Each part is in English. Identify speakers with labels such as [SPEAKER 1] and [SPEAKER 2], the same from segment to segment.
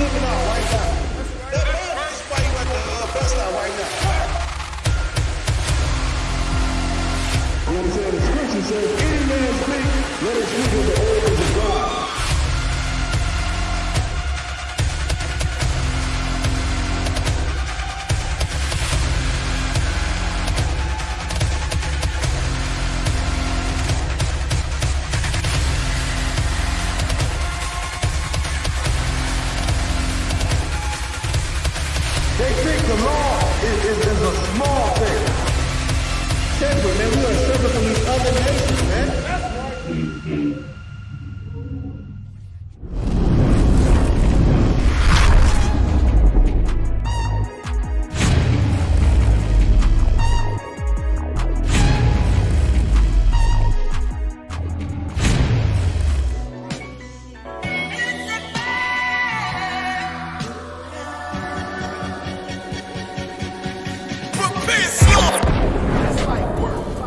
[SPEAKER 1] living out right now. That's why you got the bust out right now. You know what I'm saying? The scripture says, any man speak, let him speak of the oracles of God. They think the law is a small thing. Separate, man. We are separate from these other nations, man.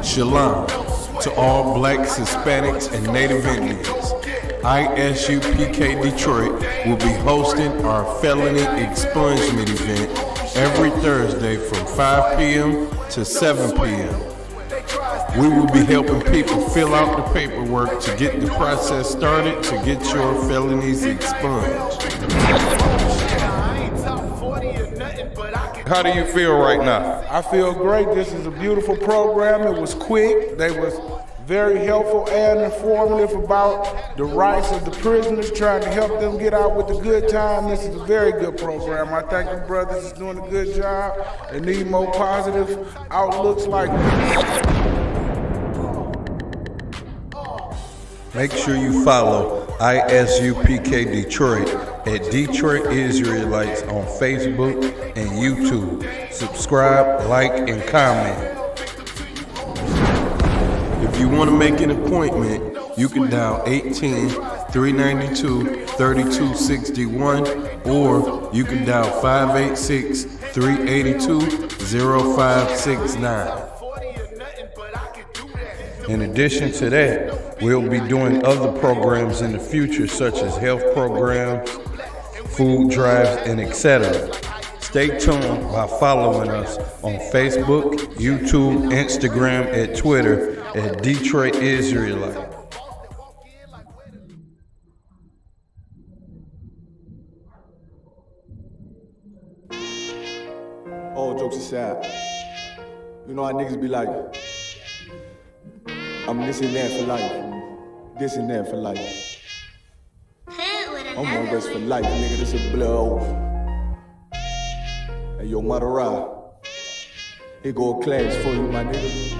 [SPEAKER 2] Shalom to all blacks, Hispanics, and Native Indians. ISUPK Detroit will be hosting our felony expungement event every Thursday from 5 p.m. to 7 p.m. We will be helping people fill out the paperwork to get the process started to get your felonies expunged. How do you feel right now?
[SPEAKER 3] I feel great. This is a beautiful program. It was quick. They was very helpful and informative about the rights of the prisoners, trying to help them get out with a good time. This is a very good program. I think the brothers is doing a good job. They need more positive outlooks like this.
[SPEAKER 2] Make sure you follow ISUPK Detroit at Detroit Israelites on Facebook and YouTube. Subscribe, like, and comment. If you want to make an appointment, you can dial 18-392-3261 or you can dial 586-382-0569. In addition to that, we'll be doing other programs in the future such as health programs, food drives, and etc. Stay tuned by following us on Facebook, YouTube, Instagram, and Twitter at Detroit Israelite.
[SPEAKER 1] All jokes aside, you know how niggas be like, I'm this and that for life, this and that for life. I'm on rest for life, nigga, this is blood over. Hey, yo, Madara, here go a class for you, my nigga.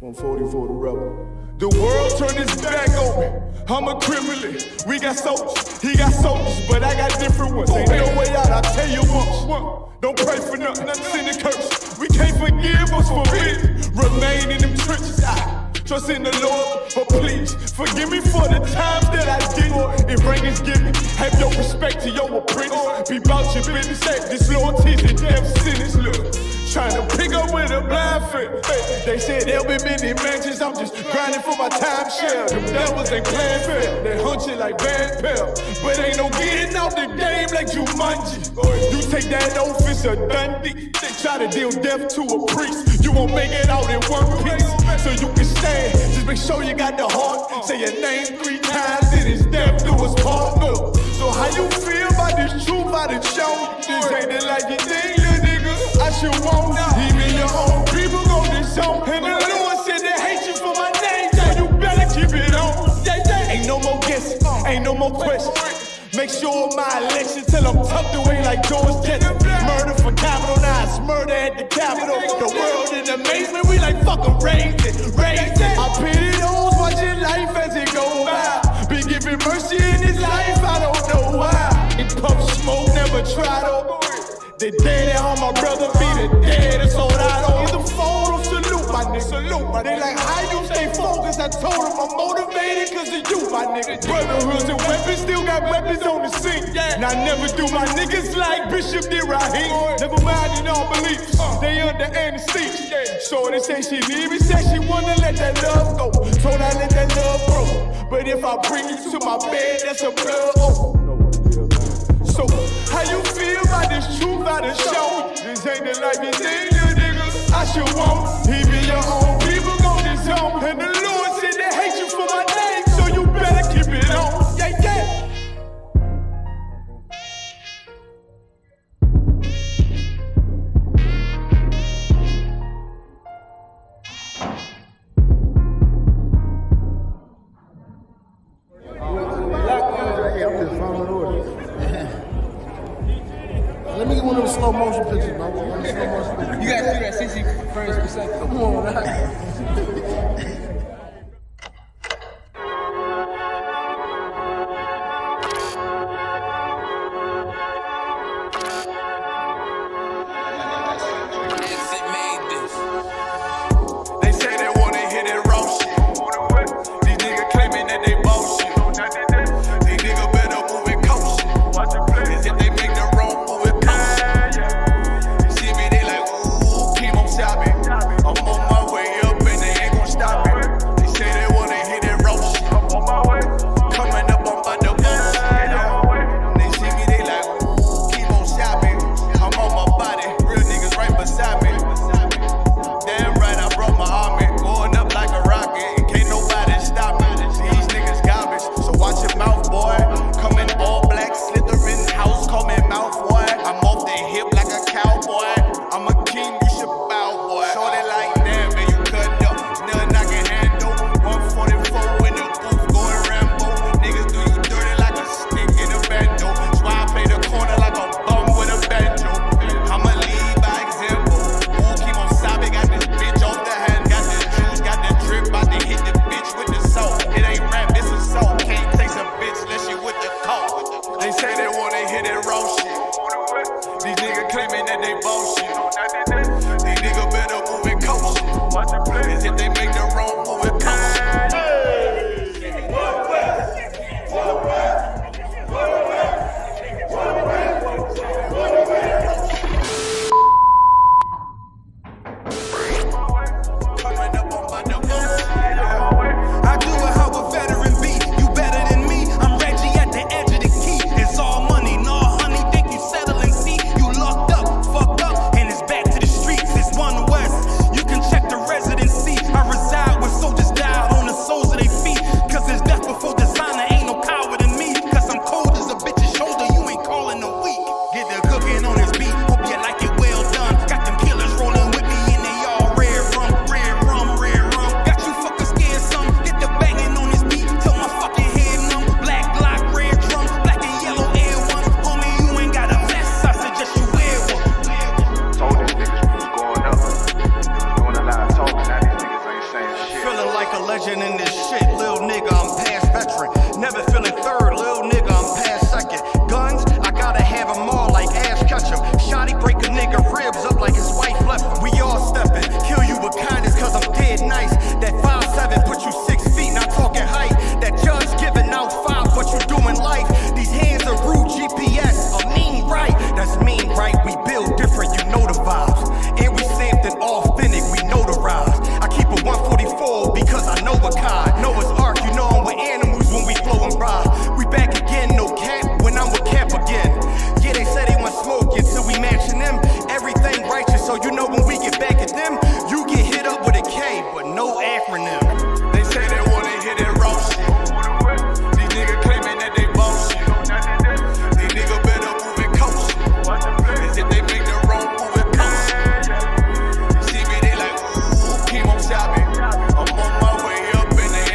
[SPEAKER 1] 140 for the rebel. The world turned its back on me. I'm a criminal. We got soldiers, he got soldiers, but I got different ones. Ain't no way out, I'll tell you once. Don't pray for nothing, send a curse. We can't forgive us for being remain in them trenches. I trust in the Lord, but please forgive me for the times that I did. If rain is given, have your respect to your apprentice. Be about your business, that disloyalty to death sentence. Look, trying to pick up with a blind fit. They said there'll be many mansions. I'm just grinding for my time share. Them devils ain't playing fair. They hunt you like bad pal, but ain't no getting out the game like Jumanji. You take that oath, it's a Dundee. They try to deal death to a priest. You won't make it out in one piece, so you can stand. Just make sure you got the heart. Say your name 3 times, and it's death do us part. So how you feel about this truth I done shown? This ain't it like you think, little nigga. I should want even your own people go this zone. And the Lord said they hate you for my name, so you better keep it on. Ain't no more guessing, ain't no more questions. Make sure my election till I'm tucked away like George Jetson. Murder for capital, now it's murder at the Capitol. The world in amazement, we like fucking raise it. I pity those watching life as it go by. Be giving mercy in this life, I don't know why. In puff smoke, never try to. The dead at home, my brother be the dead, it's all I know. In the phone, salute my nigga, salute my nigga. They like, how you stay focused? I told him I'm motivated cause of you, my my niggas. Brotherhoods and weapons, still got weapons on the scene. And I never do my niggas like Bishop did Raheem. Never mind in all beliefs, they under anesthesia. Shorty say she leave me, say she wanna let that love go. Told I let that love grow. But if I bring you to my bed, that's a blood oath. So, how you feel about this truth I done showed? This ain't the life you think, you niggas. I should want even your own people go this home. And the Lord said they hate you for my name, so you better keep it on. Yeah, yeah.
[SPEAKER 4] Let me get one of those slow motion pictures, bro.
[SPEAKER 5] You gotta shoot at 60 frames per second.
[SPEAKER 4] Come on, man.
[SPEAKER 1] They say they wanna hit it raw shit. These niggas claiming that they bullshit. These niggas better move it cautious. Cause if they make the wrong move it cautious. You see me, they like, ooh, keep on shopping. I'm on my way up and they ain't gon' stop it. They say they wanna hit it raw shit. Coming up on my bullshit. They see me, they like, ooh, keep on shopping. I'm on my body, real niggas right beside me. Damn right, I brought my army, going up like a rocket, and can't nobody stop me. These niggas garbage, so watch your mouth, boy. Coming all black, slithering house, call me mouth, boy. I'm off the hip like a cowboy. I'm a king, you should bow, boy. Shorty like, damn, man, you cut up. Nothing I can handle. 144 in the booth, going Rambo. Niggas do you dirty like a stick in a bando. That's why I play the corner like a bum with a banjo. I'ma lead by example. Ooh, keep on sobbing, got this bitch off the hand. Got the juice, got the drip, about to hit the bitch with the soul. It ain't rap, it's a soul. Can't taste a bitch unless you with the coke. They say they wanna hit it raw shit. These niggas claiming that they bullshit. These niggas better move it cautious. Cause if they make the wrong move it cautious. Coming up on my I do it how a veteran be. You better than me. I'm Reggie at the edge of the key. It's all money, no honey. Think you settling? See, you locked up, fucked up, and it's back to the streets. It's One West. You can check the residency. I reside where soldiers die on the soles of their feet. Cause there's death before designer. Ain't no coward in me. Cause I'm cold as a bitch's shoulder. You ain't calling a week. Get the cooking on this beat. Hope you like it well done. Got them killers rolling with me and they all red rum, red rum, red rum. Got you fuckers scared some. Get the banging on this beat till my fucking head numb. Black Glock, red drum, black and yellow Air One. Homie, you ain't got a vest. I suggest you wear one.
[SPEAKER 6] Told these niggas we was going up. Doing a lot of talking, now these niggas ain't saying shit.
[SPEAKER 1] Feeling like a legend in this shit, lil nigga, I'm past veteran. Never feeling third, lil nigga, I'm past second. Guns, I gotta have them all like Ash Ketchum. Shotty break a nigga ribs up like his wife left him. We all stepping, kill you with kindness cause I'm dead nice. That 5'7" put you 6 feet, not talking height. That judge giving out 5, but you doing life. These hands are rude GPS, a mean right. That's mean right, we build different, you know the vibes. And we stamped it authentic, we notarized. I keep a 144 because I know a kind. Noah's Ark, you know I'm with animals when we flowing by. We back again, no cap, when I'm with Cap again. Yeah, they say they want smoke until we matching them. Everything righteous, so you know when we get back at them, you get hit up with a K, but no acronym. They say they wanna hit it raw shit. These niggas claiming that they bullshit. These niggas better move it cautious. Cause if they make the wrong move it cautious. See me, they like, ooh, keep on shopping. I'm on my way up and they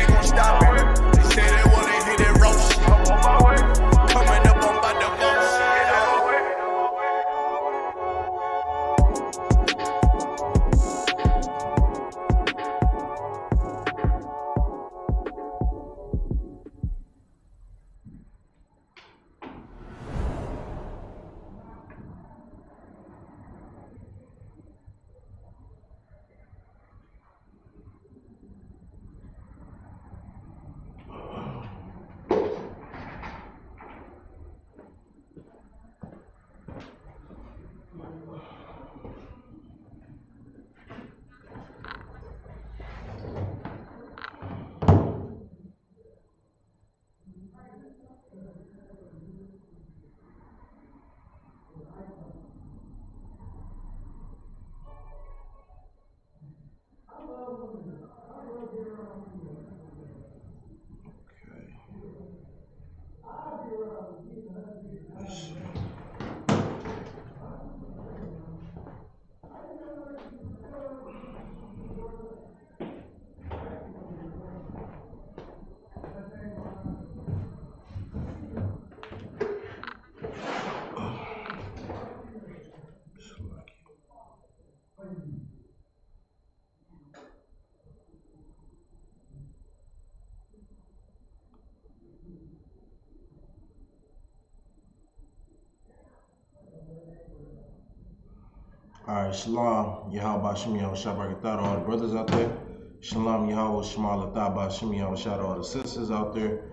[SPEAKER 7] All right, Shalom, Yahweh Shemi Yahweh Shabbat all the brothers out there. Shalom, Yahweh Shema Lataba Shemi Yahweh Shabbat all the sisters out there.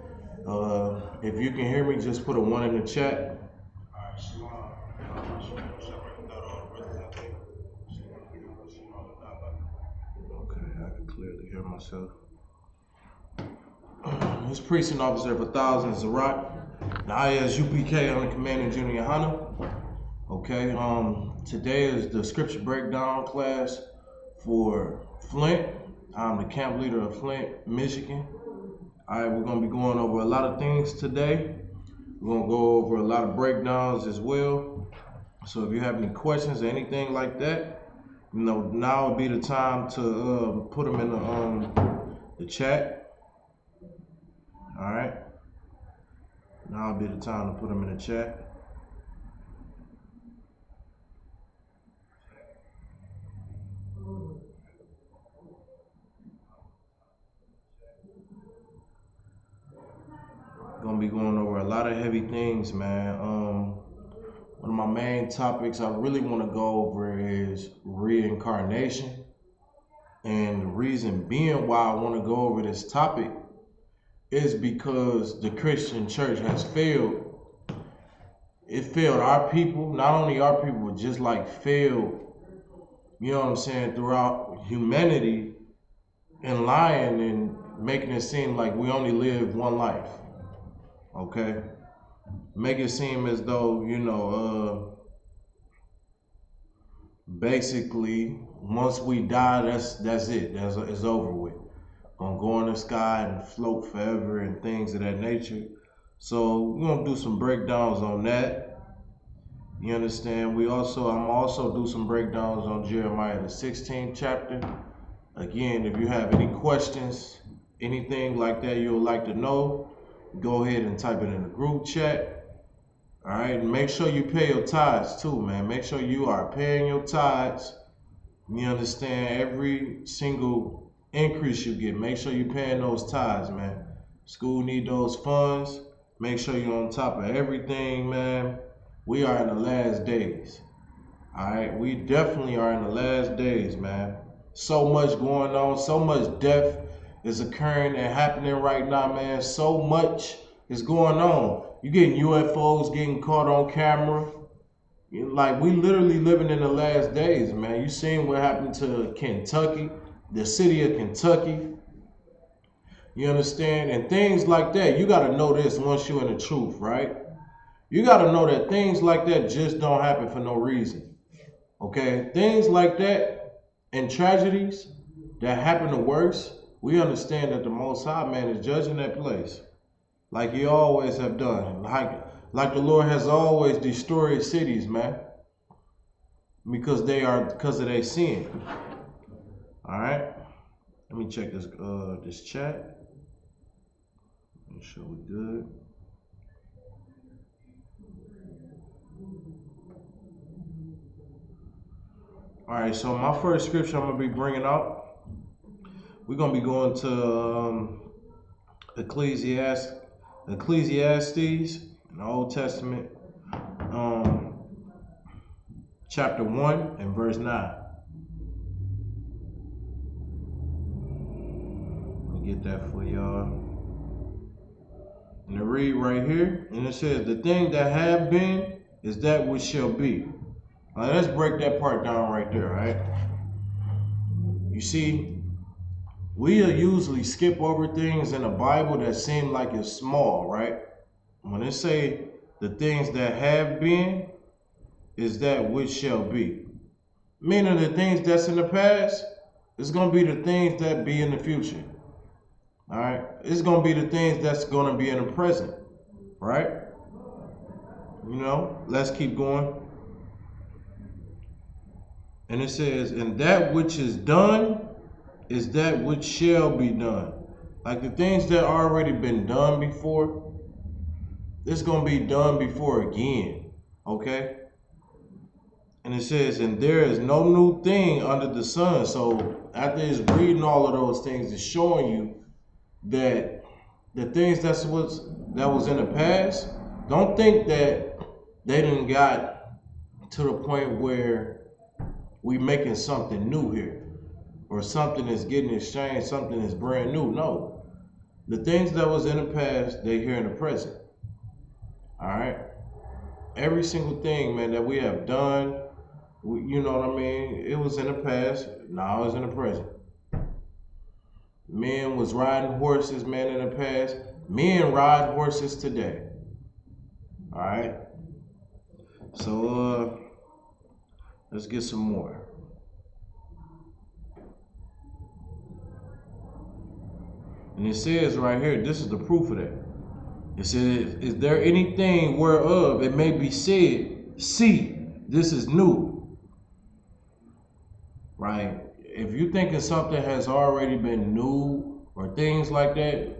[SPEAKER 7] If you can hear me, just put a 1 in the chat. All right, Shalom, Yahweh Shemi Yahweh Shabbat all the brothers out there. Shalom, Yahweh Shema Lataba. Okay, I can clearly hear myself. This precinct officer of 1,000 Zarat. The IS UPK, I'm the commanding junior hunter. Okay, today is the scripture breakdown class for Flint. I'm the camp leader of Flint, Michigan. All right, we're gonna be going over a lot of things today. We're gonna go over a lot of breakdowns as well. So if you have any questions or anything like that, you know, now would be the time to put them in the chat. All right, now would be the time to put them in the chat. Gonna be going over a lot of heavy things, man. One of my main topics I really want to go over is reincarnation, and the reason being why I want to go over this topic is because the Christian church has failed. It failed our people, not only our people, but just like failed, you know what I'm saying, throughout humanity, and lying and making it seem like we only live one life. Okay, make it seem as though, you know, basically once we die, that's it. It's over with. Gonna go in the sky and float forever and things of that nature. So we're gonna do some breakdowns on that. You understand? I'm also do some breakdowns on Jeremiah the 16th chapter. Again, if you have any questions, anything like that you would like to know, go ahead and type it in the group chat. All right, and make sure you pay your tithes too, man. Make sure you are paying your tithes. You understand? Every single increase you get, make sure you're paying those tithes, man. School need those funds. Make sure you're on top of everything, man. We are in the last days. All right, we definitely are in the last days, man. So much going on, so much death is occurring and happening right now, man. So much is going on. You getting UFOs getting caught on camera. Like, we literally living in the last days, man. You seen what happened to Kentucky, the city of Kentucky. You understand? And things like that. You got to know this once you're in the truth, right? You got to know that things like that just don't happen for no reason. Okay? Things like that and tragedies that happen the worst, we understand that the Most High, man, is judging that place, like He always have done. Like the Lord has always destroyed cities, man, because of their sin. All right, let me check this chat. Make sure we're good. All right, so my first scripture I'm gonna be bringing out. We're gonna be going to Ecclesiastes in the Old Testament, chapter 1 and verse 9. Let me get that for y'all. And I read right here, and it says, "The thing that have been is that which shall be." Now let's break that part down right there, right? You see, we'll usually skip over things in the Bible that seem like it's small, right? When it say the things that have been is that which shall be. Meaning the things that's in the past is going to be the things that be in the future. All right? It's going to be the things that's going to be in the present, right? You know, let's keep going. And it says, "And that which is done is that which shall be done." Like the things that already been done before, it's going to be done before again, okay? And it says, "And there is no new thing under the sun." So after it's reading all of those things, it's showing you that the things that was in the past, don't think that they didn't got to the point where we making something new here, or something is getting exchanged, something is brand new. No, the things that was in the past, they here in the present. All right, every single thing, man, that we have done, you know what I mean? It was in the past. Now it's in the present. Men was riding horses, man, in the past. Men ride horses today. All right. So let's get some more. And it says right here, this is the proof of that. It says, is there anything whereof it may be said, see, this is new? Right? If you thinking something has already been new or things like that,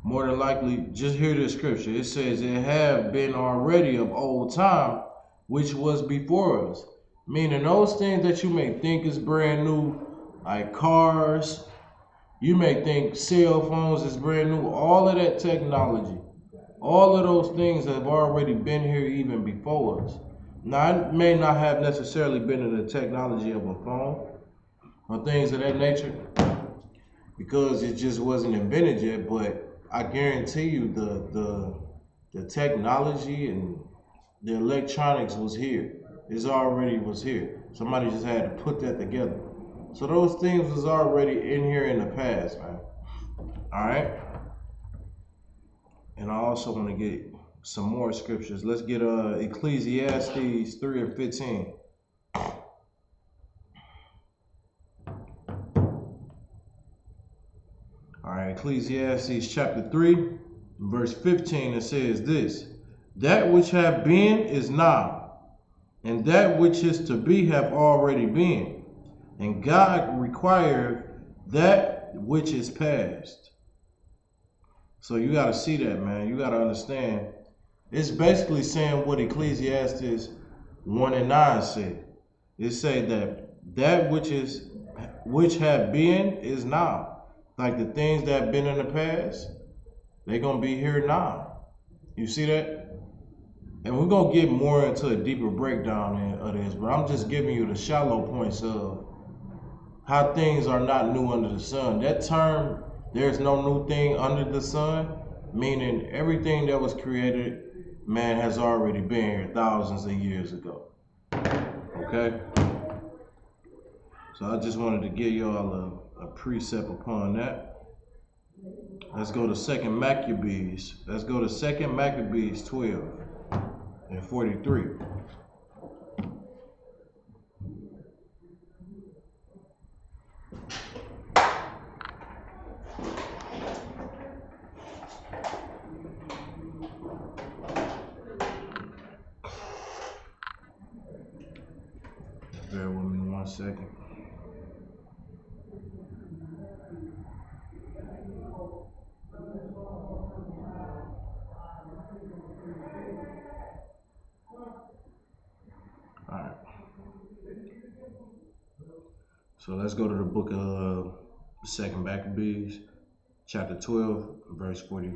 [SPEAKER 7] more than likely, just hear the scripture. It says, it have been already of old time, which was before us. Meaning those things that you may think is brand new, like cars, you may think cell phones is brand new, all of that technology, all of those things have already been here even before us. Now, it may not have necessarily been in the technology of a phone or things of that nature, because it just wasn't invented yet, but I guarantee you the technology and the electronics was here. It already was here. Somebody just had to put that together. So those things was already in here in the past, man. All right. And I also want to get some more scriptures. Let's get Ecclesiastes 3 and 15. All right, Ecclesiastes chapter 3, verse 15, it says this: that which have been is now, and that which is to be have already been, and God requireth that which is past. So you got to see that, man. You got to understand. It's basically saying what Ecclesiastes 1 and 9 said. It say that which have been is now. Like the things that have been in the past, they're going to be here now. You see that? And we're going to get more into a deeper breakdown of this, but I'm just giving you the shallow points of how things are not new under the sun. That term, there's no new thing under the sun, meaning everything that was created, man, has already been here thousands of years ago. Okay? So I just wanted to give y'all a precept upon that. Let's go to 2 Maccabees. Let's go to 2 Maccabees 12 and 43. Bear with me 1 second. Alright. So let's go to the book of 2 Maccabees, chapter 12, verse 40.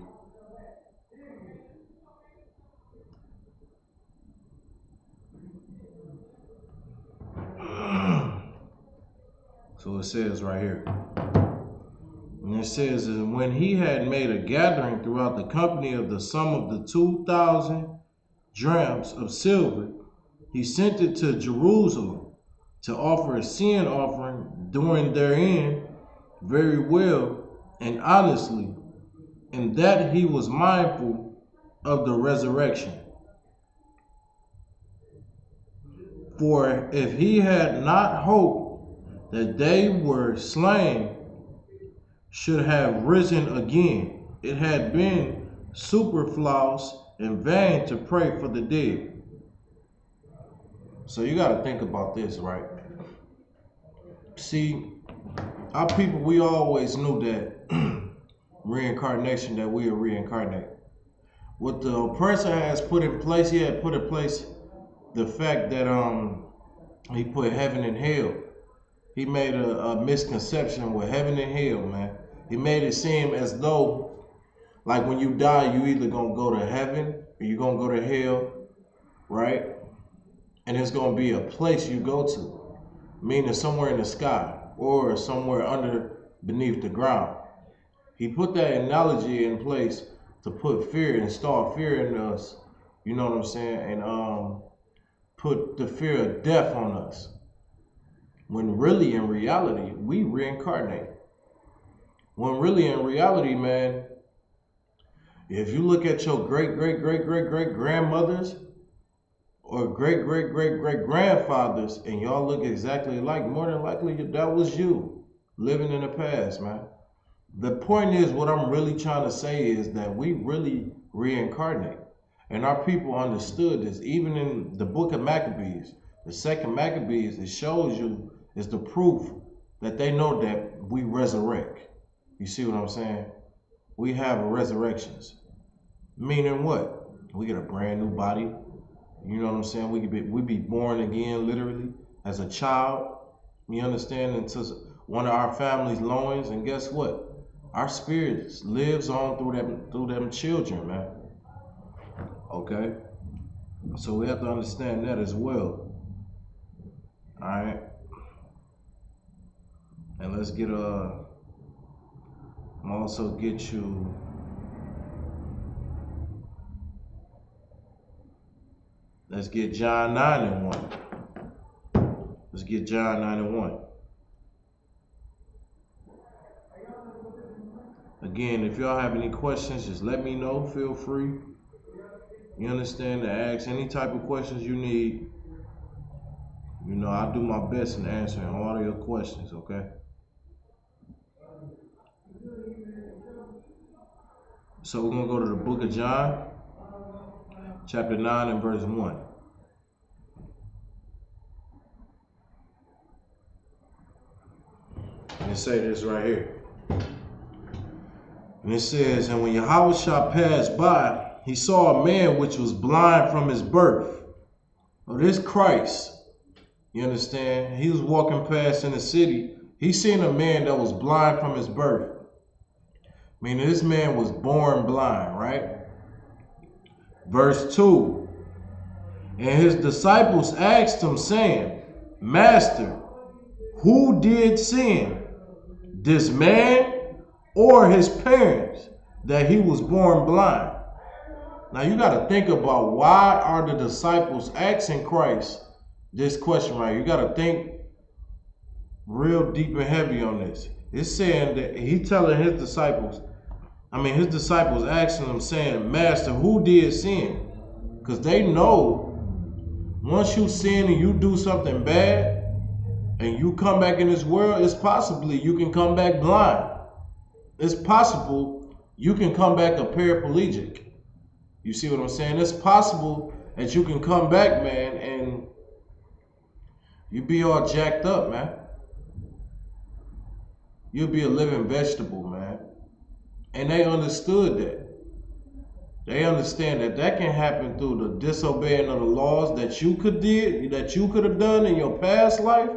[SPEAKER 7] So it says right here. And it says, and when he had made a gathering throughout the company of the sum of the 2,000 drams of silver, he sent it to Jerusalem to offer a sin offering, doing therein very well and honestly, and that he was mindful of the resurrection. For if he had not hoped that they were slain, should have risen again, it had been superfluous and vain to pray for the dead. So you got to think about this, right? See, our people, we always knew that reincarnation, that we are reincarnate. What the oppressor has put in place, he had put in place the fact that he put heaven and hell. He made a misconception with heaven and hell, man. He made it seem as though, like when you die, you either gonna go to heaven or you gonna go to hell, right? And it's gonna be a place you go to. meaning somewhere in the sky or somewhere beneath the ground. He put that analogy in place to put fear, install fear in us, you know what I'm saying, and put the fear of death on us. When really in reality, we reincarnate. When really in reality, man, if you look at your great grandmothers or great grandfathers and y'all look exactly alike, more than likely that was you living in the past, man. The point is, what I'm really trying to say is that we really reincarnate. And our people understood this. Even in the book of Maccabees, the second Maccabees, it shows you, is the proof that they know that we resurrect. You see what I'm saying? We have resurrections. Meaning what? We get a brand new body. You know what I'm saying? We be born again, literally, as a child. You understand? Into one of our family's loins, and guess what? Our spirit lives on through them children, man. Okay? So we have to understand that as well. Alright? And let's get I'm also get you let's get John 9 and 1. Let's get John 9 and 1. Again, if y'all have any questions, just let me know. Feel free. You understand, to ask any type of questions you need. You know, I do my best in answering all of your questions, okay? So we're going to go to the book of John, chapter 9 and verse 1. And it say this right here. And it says, and when Yahushua passed by, he saw a man which was blind from his birth. Well, this Christ, you understand? He was walking past in the city. He seen a man that was blind from his birth. Meaning this man was born blind, right? Verse 2. And his disciples asked him, saying, Master, who did sin, this man or his parents, that he was born blind? Now you got to think about, why are the disciples asking Christ this question right here? You got to think real deep and heavy on this. It's saying that he telling his disciples asking him, saying, Master, who did sin? Because they know once you sin and you do something bad and you come back in this world, it's possibly you can come back blind. It's possible you can come back a paraplegic. You see what I'm saying? It's possible that you can come back, man, and you be all jacked up, man. You'll be a living vegetable, man. And they understood that. They understand that that can happen through the disobeying of the laws that you could have done in your past life,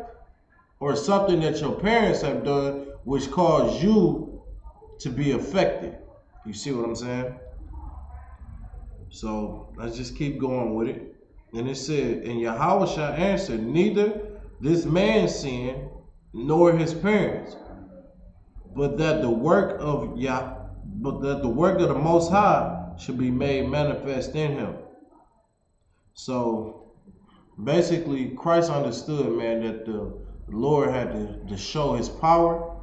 [SPEAKER 7] or something that your parents have done which caused you to be affected. You see what I'm saying? So let's just keep going with it. And it said, and Yahushua answered, neither this man sinned nor his parents, but that the work of the Most High should be made manifest in him. So basically, Christ understood, man, that the Lord had to show his power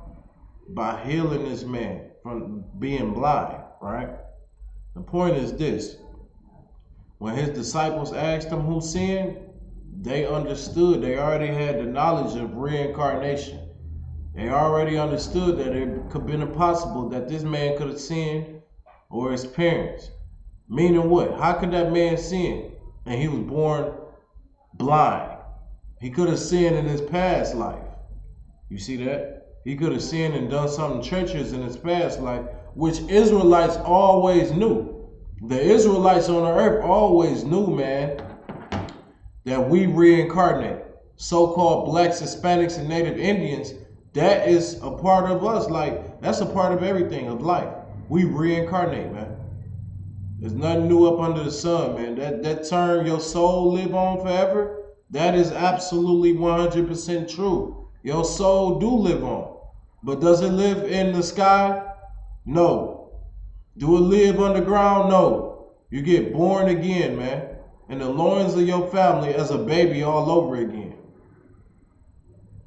[SPEAKER 7] by healing this man from being blind, right? The point is this. When his disciples asked him who sinned, they understood. They already had the knowledge of reincarnation. They already understood that it could have been impossible that this man could have sinned, or his parents. Meaning what? How could that man sin? And he was born blind. He could have sinned in his past life. You see that? He could have sinned and done something treacherous in his past life, which Israelites always knew. The Israelites on the earth always knew, man, that we reincarnate. So-called blacks, Hispanics, and Native Indians, that is a part of us. Like, that's a part of everything of life. We reincarnate, man. There's nothing new up under the sun, man. That term, your soul live on forever, That is absolutely 100% true. Your soul do live on. But does it live in the sky? No. Do it live underground? No. You get born again, man, in the loins of your family as a baby all over again.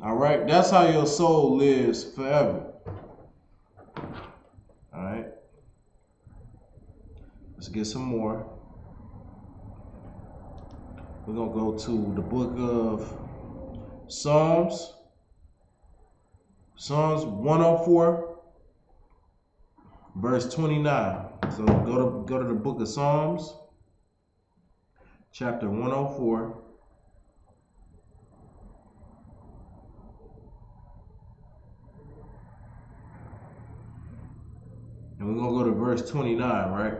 [SPEAKER 7] All right? That's how your soul lives forever. All right? Let's get some more. We're going to go to the book of Psalms. Psalms 104, verse 29. So go to the book of Psalms, chapter 104. And we're going to go to verse 29, right?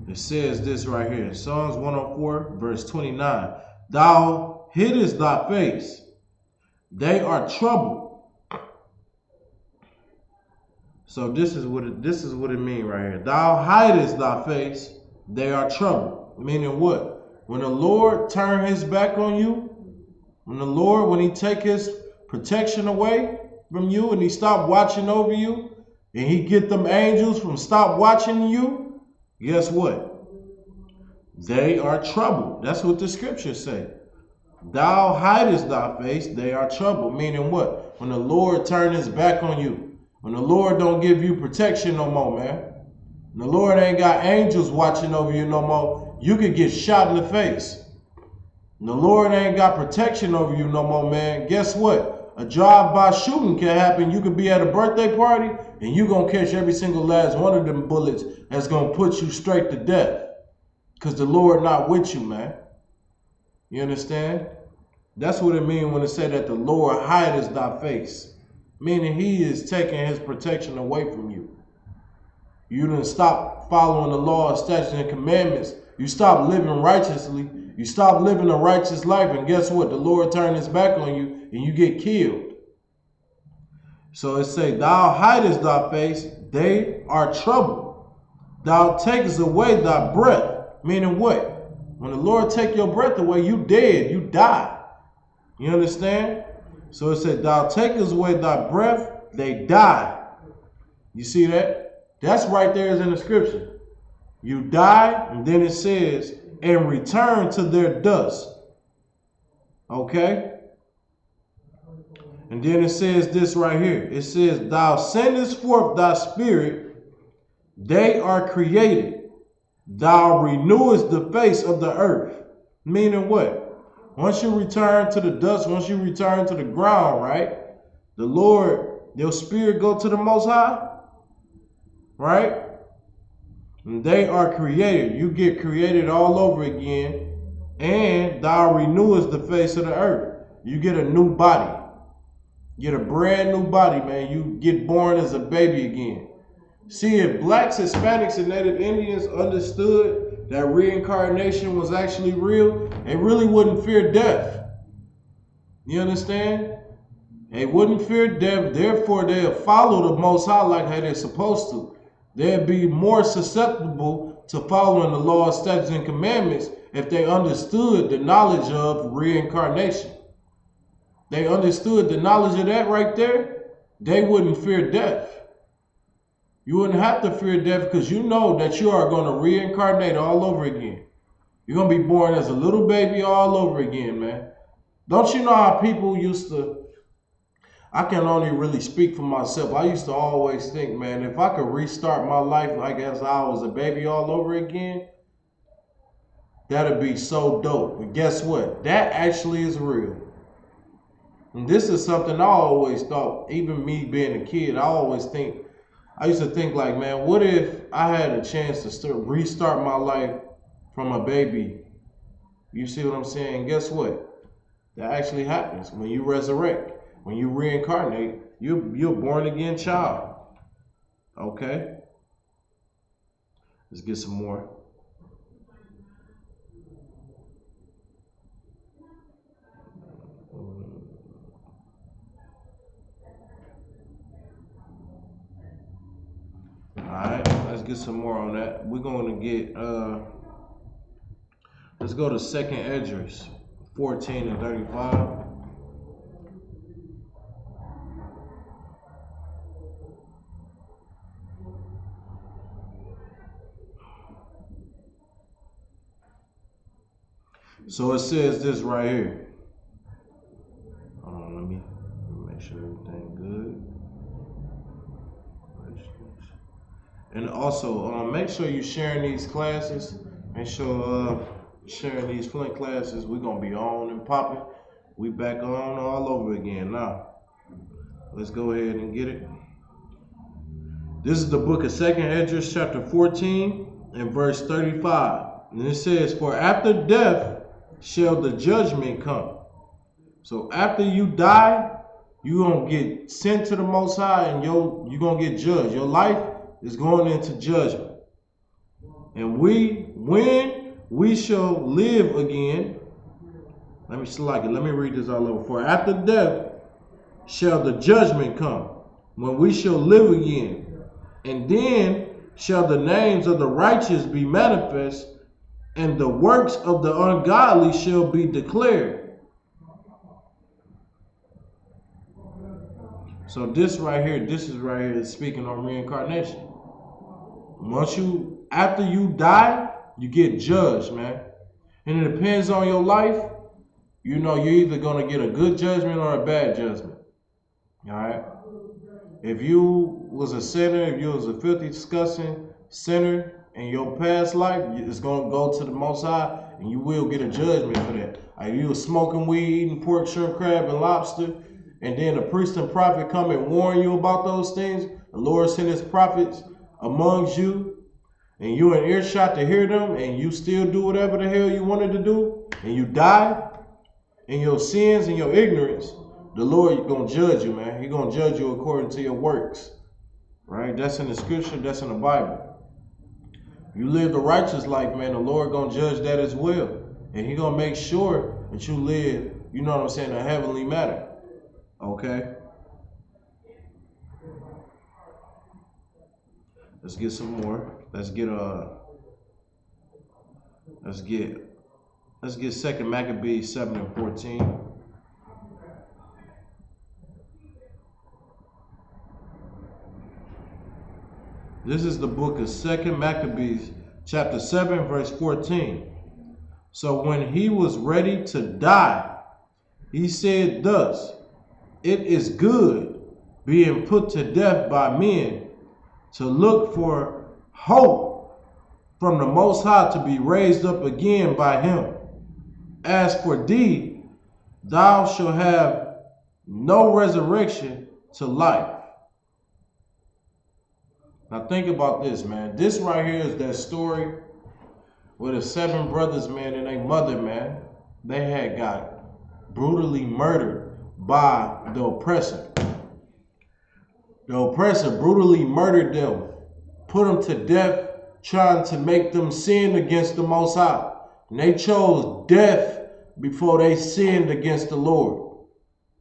[SPEAKER 7] It says this right here. Psalms 104, verse 29. Thou hiddest thy face. They are troubled. So this is what it means right here. Thou hidest thy face. They are troubled. Meaning what? When the Lord turn his back on you, when he take his protection away from you and he stop watching over you, and he get them angels from stop watching you, guess what? They are troubled. That's what the scriptures say. Thou hidest thy face, they are troubled. Meaning what? When the Lord turn his back on you. When the Lord don't give you protection no more, man. When the Lord ain't got angels watching over you no more, you could get shot in the face. When the Lord ain't got protection over you no more, man, guess what? A drive-by shooting can happen. You could be at a birthday party and you gonna catch every single last one of them bullets that's gonna put you straight to death. Because the Lord not with you, man. You understand? That's what it means when it say that the Lord hideth thy face. Meaning he is taking his protection away from you. You didn't stop following the law, statutes, and commandments. You stop living righteously. You stop living a righteous life. And guess what? The Lord turned his back on you and you get killed. So it say, thou hidest thy face, they are troubled. Thou takest away thy breath. Meaning what? When the Lord take your breath away, you dead, you die. You understand? So it said, thou takest away thy breath, they die. You see that? That's right there is in the scripture. You die, and then it says, and return to their dust. Okay? And then it says this right here. It says, thou sendest forth thy spirit, they are created. Thou renewest the face of the earth. Meaning what? Once you return to the dust, once you return to the ground, right? The Lord, your spirit go to the Most High, right? And they are created. You get created all over again, and thou renewest the face of the earth. You get a new body. You get a brand new body, man. You get born as a baby again. See, if blacks, Hispanics, and Native Indians understood that reincarnation was actually real, they really wouldn't fear death. You understand? They wouldn't fear death, therefore they'll follow the Most High like how they're supposed to. They'd be more susceptible to following the law, statutes, and commandments if they understood the knowledge of reincarnation. They understood the knowledge of that right there, they wouldn't fear death. You wouldn't have to fear death because you know that you are going to reincarnate all over again. You're going to be born as a little baby all over again, man. Don't you know how people used to, I can only really speak for myself. I used to always think, man, if I could restart my life like as I was a baby all over again, that'd be so dope. And guess what? That actually is real. And this is something I always thought, even me being a kid, I used to think like, man, what if I had a chance to restart my life from a baby? You see what I'm saying? Guess what? That actually happens when you resurrect. When you reincarnate, you're born again child. Okay? Let's get some more. Alright, let's get some more on that. We're going to get, let's go to 2nd Esdras. 14 and 35. So it says this right here. Hold on, let me make sure everything good. And also, make sure you sharing these classes. Make sure sharing these Flint classes. We're gonna be on and popping. We back on all over again now. Let's go ahead and get it. This is the book of 2nd Esdras, chapter 14 and verse 35. And it says, "For after death shall the judgment come." So after you die, you're going to get sent to the Most High and you're going to get judged. Your life is going into judgment. And when we shall live again, let me read this all over. "For after death shall the judgment come, when we shall live again. And then shall the names of the righteous be manifest, and the works of the ungodly shall be declared." So this is right here speaking on reincarnation. After you die, you get judged, man. And it depends on your life. You know, you're either going to get a good judgment or a bad judgment. All right? If you was a sinner, if you was a filthy, disgusting sinner in your past life, it's going to go to the Most High, and you will get a judgment for that. Like you was smoking weed, eating pork, shrimp, crab, and lobster, and then the priest and prophet come and warn you about those things. The Lord sent his prophets amongst you, and you in earshot to hear them, and you still do whatever the hell you wanted to do, and you die in your sins and your ignorance. The Lord is going to judge you, man. He's going to judge you according to your works. Right? That's in the scripture. That's in the Bible. You live the righteous life, man. The Lord going to judge that as well. And He's going to make sure that you live, you know what I'm saying, a heavenly manner. Okay? Let's get some more. Let's get 2nd Maccabees 7 and 14. This is the book of 2nd Maccabees, chapter 7, verse 14. "So when he was ready to die, he said thus, It is good, being put to death by men, to look for hope from the Most High to be raised up again by him. As for thee, thou shalt have no resurrection to life." Now think about this, man. This right here is that story where the 7 brothers, man, and their mother, man, they had got brutally murdered by the oppressor. The oppressor brutally murdered them, put them to death, trying to make them sin against the Most High. And they chose death before they sinned against the Lord.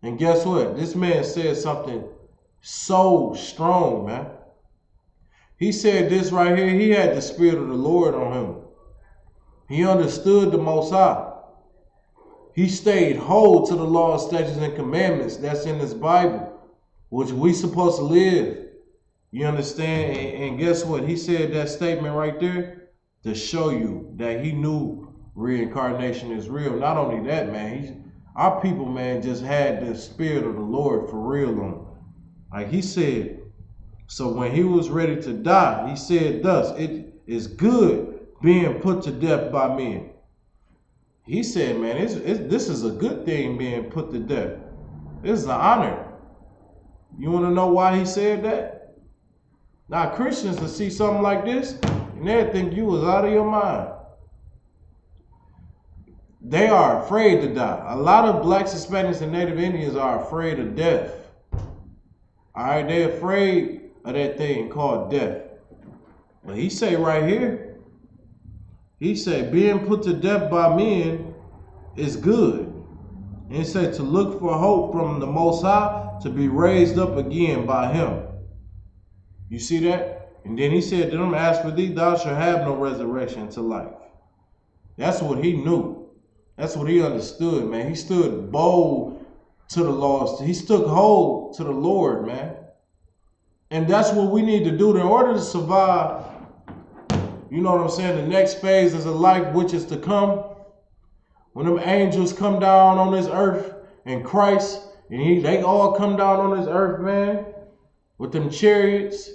[SPEAKER 7] And guess what? This man said something so strong, man. He said this right here. He had the Spirit of the Lord on him. He understood the Most High. He stayed whole to the law, statutes, and commandments that's in this Bible, which we supposed to live. You understand? And guess what? He said that statement right there to show you that he knew reincarnation is real. Not only that, man, our people, man, just had the Spirit of the Lord for real on them. Like he said, so when he was ready to die, he said thus, "It is good being put to death by men." He said, man, this is a good thing being put to death. This is an honor. You want to know why he said that? Now, Christians will see something like this, and they'll think you was out of your mind. They are afraid to die. A lot of blacks, Hispanics, and Native Indians are afraid of death. All right, they're afraid of that thing called death. But he say right here, he said, being put to death by men is good. And he said to look for hope from the Most High to be raised up again by him. You see that? And then he said to them, "As for thee, thou shalt have no resurrection to life." That's what he knew. That's what he understood, man. He stood bold to the laws. He stood hold to the Lord, man. And that's what we need to do in order to survive. You know what I'm saying? The next phase is a life which is to come. When them angels come down on this earth and Christ, and they all come down on this earth, man, with them chariots,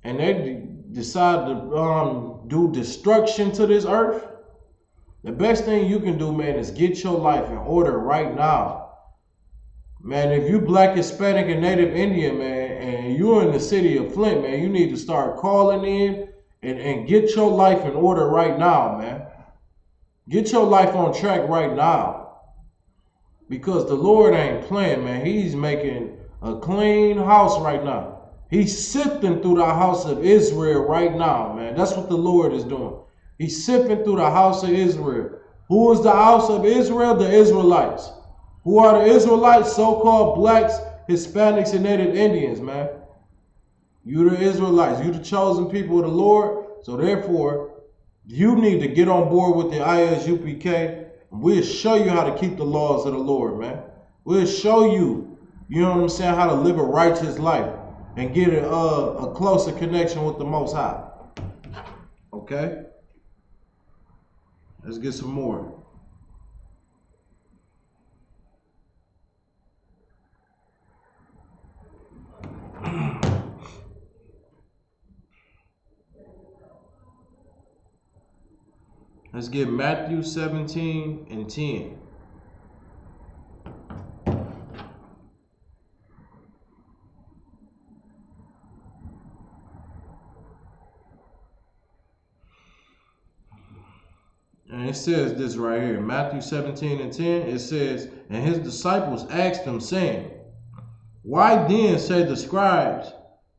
[SPEAKER 7] and they decide to do destruction to this earth. The best thing you can do, man, is get your life in order right now. Man, if you Black, Hispanic, and Native Indian, man, and you're in the city of Flint, man, you need to start calling in and get your life in order right now, man. Get your life on track right now. Because the Lord ain't playing, man. He's making a clean house right now. He's sifting through the house of Israel right now, man. That's what the Lord is doing. He's sifting through the house of Israel. Who is the house of Israel? The Israelites. Who are the Israelites? So-called Blacks, Hispanics, and Native Indians, man. You the Israelites. You the chosen people of the Lord. So therefore, you need to get on board with the ISUPK. We'll show you how to keep the laws of the Lord, man. We'll show you, you know what I'm saying, how to live a righteous life and get a closer connection with the Most High. Okay? Let's get some more. Let's get Matthew 17 and 10. And it says this right here, Matthew 17 and 10, it says, and his disciples asked him, saying, why then say the scribes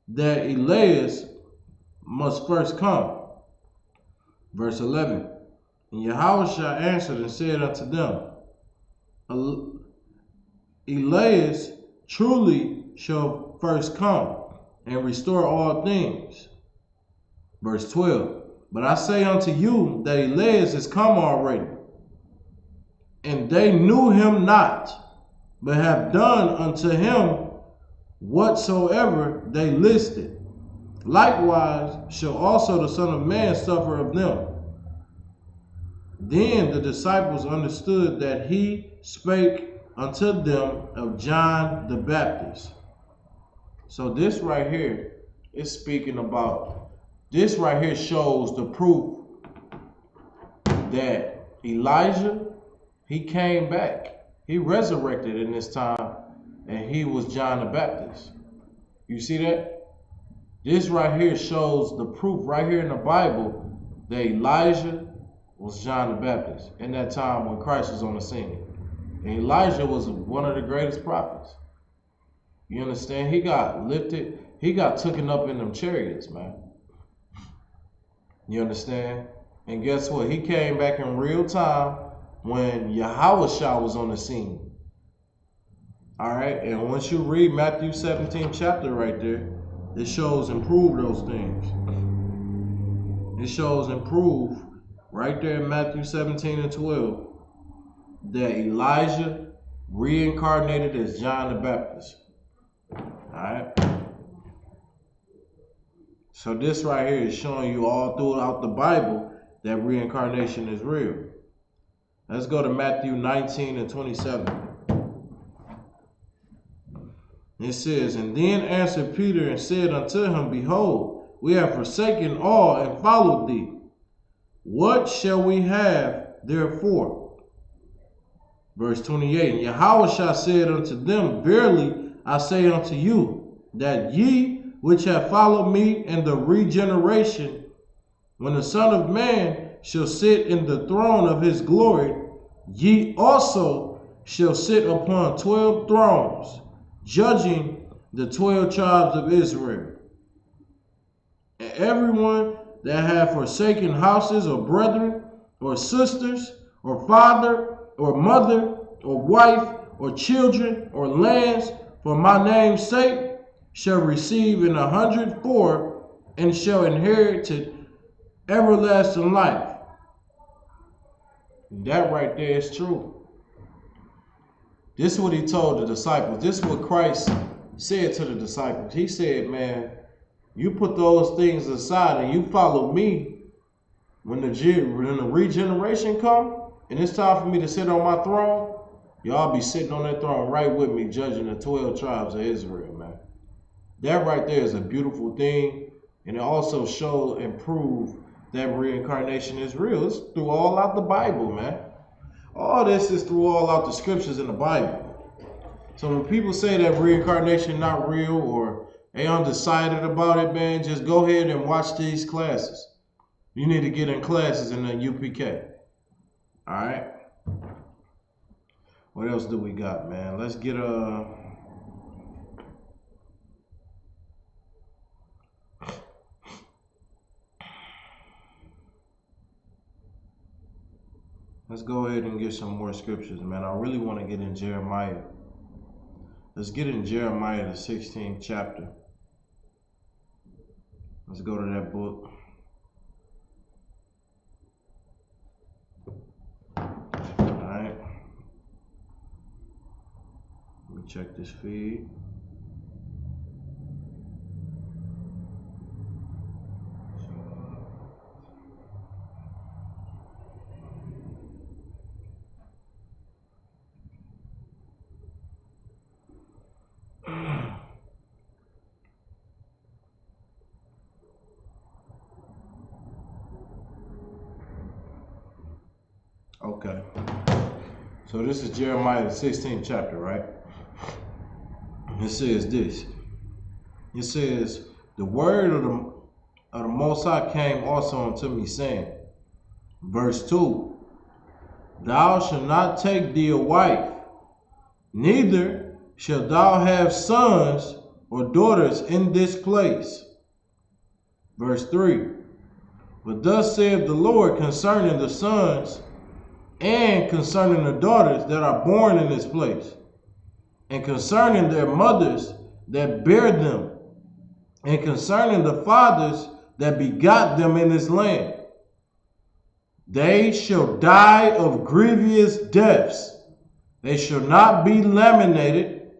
[SPEAKER 7] that Elias must first come? Verse 11, and Yahushua answered and said unto them, Elias truly shall first come and restore all things. Verse 12, but I say unto you that Elias is come already, and they knew him not, but have done unto him whatsoever they listed. Likewise shall also the Son of Man suffer of them. Then the disciples understood that he spake unto them of John the Baptist. So this right here is speaking about, this right here shows the proof that Elijah, he came back. He resurrected in this time, and he was John the Baptist. You see that? This right here shows the proof right here in the Bible that Elijah was John the Baptist in that time when Christ was on the scene. And Elijah was one of the greatest prophets. You understand? He got lifted, he got taken up in them chariots, man. You understand? And guess what? He came back in real time when Yahushua was on the scene. All right? And once you read Matthew 17 chapter right there, it shows and prove those things. It shows and prove right there in Matthew 17 and 12 that Elijah reincarnated as John the Baptist. All right? So this right here is showing you all throughout the Bible that reincarnation is real. Let's go to Matthew 19 and 27. It says, and then answered Peter and said unto him, behold, we have forsaken all and followed thee. What shall we have therefore? Verse 28, and Yahushua said unto them, verily I say unto you, that ye which have followed me in the regeneration, when the Son of Man shall sit in the throne of his glory, ye also shall sit upon 12 thrones, judging the 12 tribes of Israel. And everyone that have forsaken houses or brethren or sisters or father or mother or wife or children or lands for my name's sake shall receive in 100-fold, and shall inherit everlasting life. And that right there is true. This is what he told the disciples. This is what Christ said to the disciples. He said, man, you put those things aside and you follow me. When the regeneration come and it's time for me to sit on my throne, y'all be sitting on that throne right with me, judging the 12 tribes of Israel, man. That right there is a beautiful thing, and it also show and prove that reincarnation is real. It's through all out the Bible, man. All this is through all out the scriptures in the Bible. So when people say that reincarnation not real or they undecided about it, man, just go ahead and watch these classes. You need to get in classes in the UPK. All right. What else do we got, man? Let's get let's go ahead and get some more scriptures, man. I really want to get in Jeremiah. Let's get in Jeremiah, the 16th chapter. Let's go to that book. Check this feed. Okay. So this is Jeremiah, the 16th chapter, right? It says this. It says, the word of the Most High came also unto me, saying, verse 2, thou shalt not take thee a wife, neither shalt thou have sons or daughters in this place. Verse 3, but thus saith the Lord concerning the sons and concerning the daughters that are born in this place, and concerning their mothers that bear them, and concerning the fathers that begot them in this land. They shall die of grievous deaths. They shall not be lamented,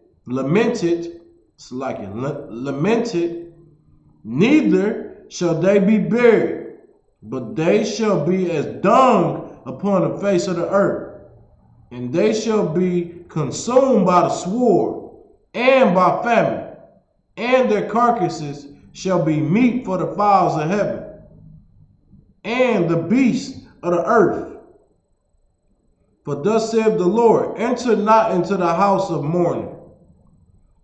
[SPEAKER 7] neither shall they be buried, but they shall be as dung upon the face of the earth. And they shall be consumed by the sword and by famine, and their carcasses shall be meat for the fowls of heaven and the beasts of the earth. For thus saith the Lord, enter not into the house of mourning,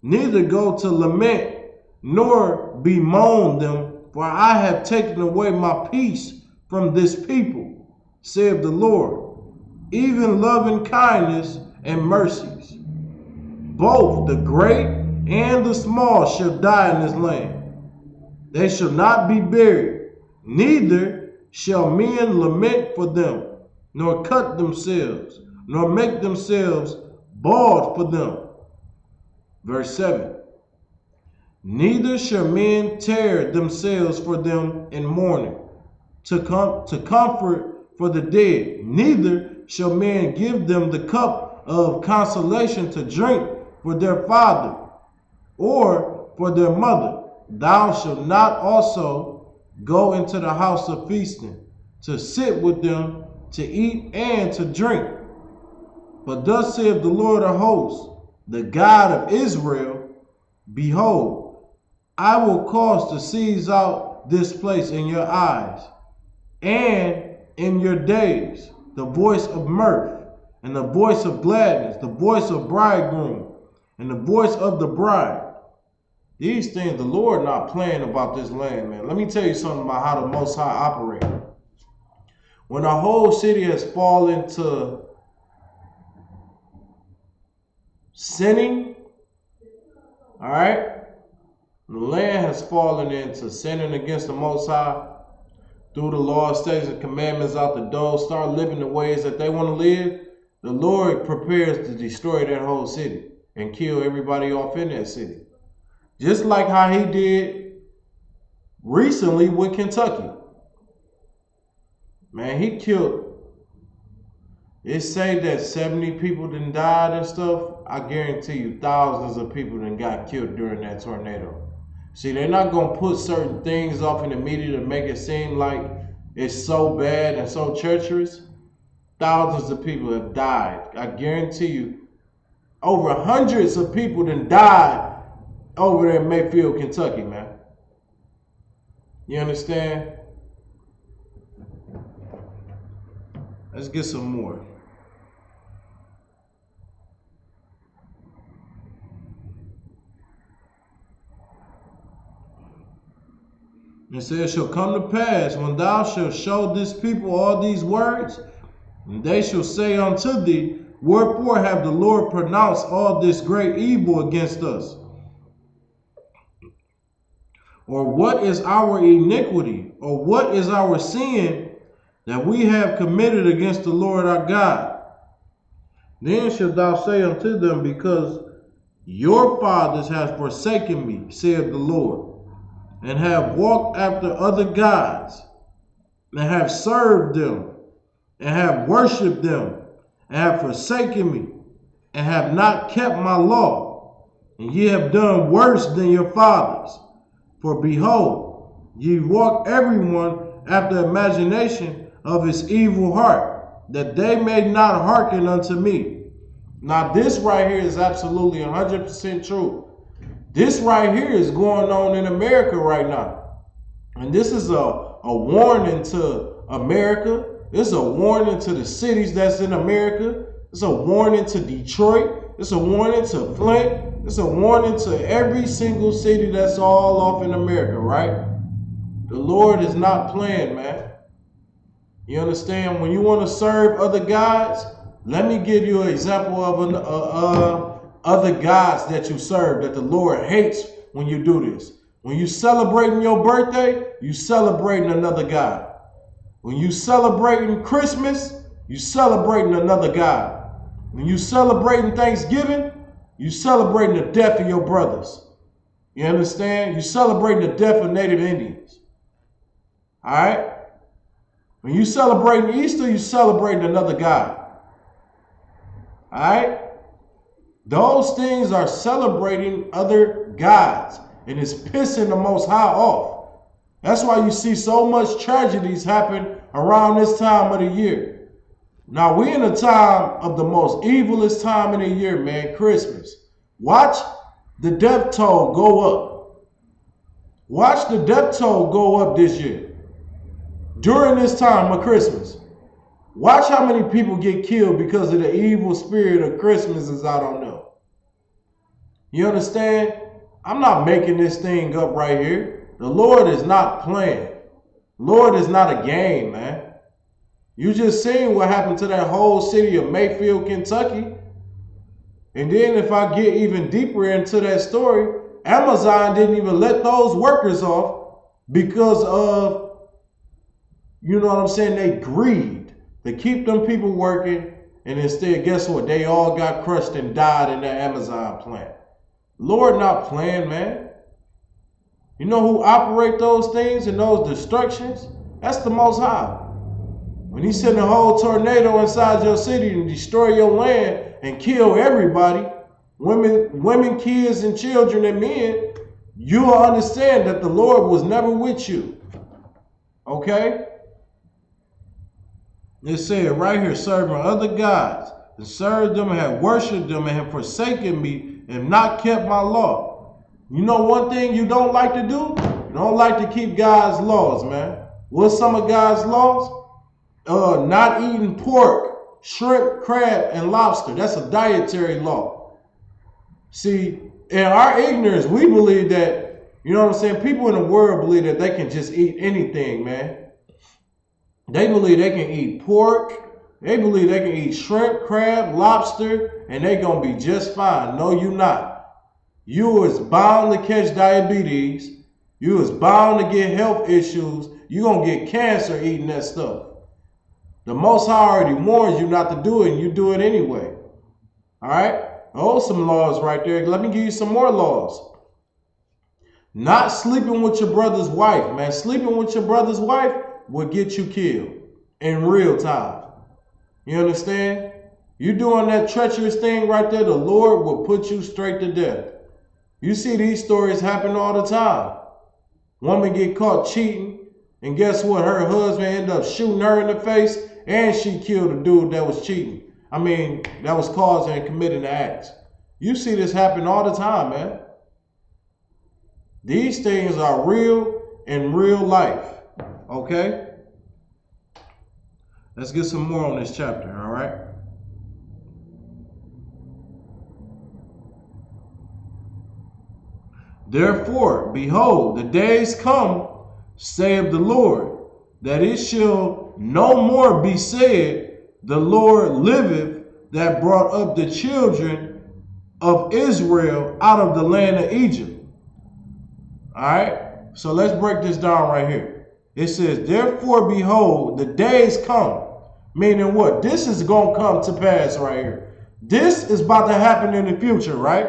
[SPEAKER 7] neither go to lament, nor bemoan them, for I have taken away my peace from this people, saith the Lord, even loving kindness and mercies. Both the great and the small shall die in this land. They shall not be buried, neither shall men lament for them, nor cut themselves, nor make themselves bald for them. Verse 7, neither shall men tear themselves for them in mourning, to comfort for the dead, neither shall men give them the cup of consolation to drink for their father or for their mother. Thou shalt not also go into the house of feasting, to sit with them, to eat and to drink. But thus saith the Lord of hosts, the God of Israel, behold, I will cause to seize out this place in your eyes, and in your days, the voice of mirth, and the voice of gladness, the voice of bridegroom, and the voice of the bride. These things, the Lord not playing about this land, man. Let me tell you something about how the Most High operate. When a whole city has fallen to sinning, all right, the land has fallen into sinning against the Most High, through the laws, statutes, and commandments out the door, start living the ways that they want to live, the Lord prepares to destroy that whole city and kill everybody off in that city. Just like how he did recently with Kentucky. Man, he killed It say that 70 people done died and stuff. I guarantee you thousands of people done got killed during that tornado. See, they're not gonna put certain things off in the media to make it seem like it's so bad and so treacherous. Thousands of people have died. I guarantee you, over hundreds of people done died over there in Mayfield, Kentucky, man. You understand? Let's get some more. It says, it shall come to pass when thou shalt show this people all these words, and they shall say unto thee, wherefore have the Lord pronounced all this great evil against us? Or what is our iniquity? Or what is our sin that we have committed against the Lord our God? Then shalt thou say unto them, because your fathers have forsaken me, saith the Lord, and have walked after other gods, and have served them, and have worshipped them, and have forsaken me, and have not kept my law. And ye have done worse than your fathers. For behold, ye walk everyone after imagination of his evil heart, that they may not hearken unto me. Now this right here is absolutely 100% true. This right here is going on in America right now. And this is a warning to America. It's a warning to the cities that's in America. It's a warning to Detroit. It's a warning to Flint. It's a warning to every single city that's all off in America, right? The Lord is not playing, man. You understand? When you want to serve other gods, let me give you an example of other gods that you serve that the Lord hates when you do this. When you celebrating your birthday, you celebrating another God. When you celebrating Christmas, you celebrating another God. When you celebrating Thanksgiving, you celebrating the death of your brothers. You understand? You celebrating the death of Native Indians. All right? When you celebrating Easter, you celebrating another God. All right? Those things are celebrating other gods, and it's pissing the Most High off. That's why you see so much tragedies happen around this time of the year. Now, we're in a time of the most evilest time in the year, man, Christmas. Watch the death toll go up. Watch the death toll go up this year. During this time of Christmas. Watch how many people get killed because of the evil spirit of Christmas is out on them. You understand? I'm not making this thing up right here. The Lord is not playing. Lord is not a game, man. You just seen what happened to that whole city of Mayfield, Kentucky. And then if I get even deeper into that story, Amazon didn't even let those workers off because of, you know what I'm saying, they greed. They keep them people working, and instead, guess what? They all got crushed and died in that Amazon plant. Lord not playing, man. You know who operate those things and those destructions? That's the Most High. When he send a whole tornado inside your city and destroy your land and kill everybody, women, kids, and children and men, you'll understand that the Lord was never with you. Okay? It said right here, serving other gods, and served them and have worshipped them and have forsaken me and not kept my law. You know one thing you don't like to do? You don't like to keep God's laws, man. What's some of God's laws? Not eating pork, shrimp, crab, and lobster. That's a dietary law. See, in our ignorance, we believe that, you know what I'm saying, people in the world believe that they can just eat anything, man. They believe they can eat pork. They believe they can eat shrimp, crab, lobster, and they're going to be just fine. No, you not. You is bound to catch diabetes. You is bound to get health issues. You're going to get cancer eating that stuff. The Most High already warns you not to do it, and you do it anyway. All right? Oh, some laws right there. Let me give you some more laws. Not sleeping with your brother's wife, man. Sleeping with your brother's wife will get you killed in real time. You understand? You doing that treacherous thing right there, the Lord will put you straight to death. You see these stories happen all the time. Woman get caught cheating, and guess what? Her husband end up shooting her in the face, and she killed the dude that was cheating. I mean, that was causing and committing the acts. You see this happen all the time, man. These things are real in real life, okay? Let's get some more on this chapter, all right? Therefore, behold, the days come, saith the Lord, that it shall no more be said, the Lord liveth, that brought up the children of Israel out of the land of Egypt. All right, so let's break this down right here. It says, therefore, behold, the days come. Meaning what? This is going to come to pass right here. This is about to happen in the future, right?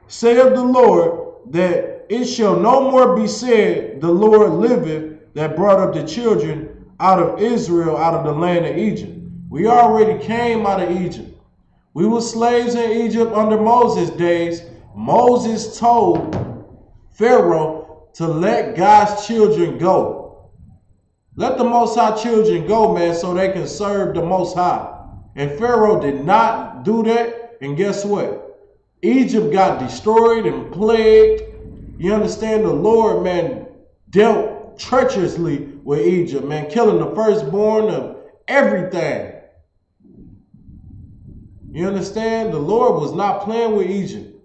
[SPEAKER 7] Saith the Lord, that it shall no more be said, the Lord liveth, that brought up the children out of Israel, out of the land of Egypt. We already came out of Egypt. We were slaves in Egypt under Moses' days. Moses told Pharaoh to let God's children go. Let the Most High children go, man, so they can serve the Most High. And Pharaoh did not do that. And guess what? Egypt got destroyed and plagued. You understand? The Lord, man, dealt treacherously with Egypt, man, killing the firstborn of everything. You understand? The Lord was not playing with Egypt.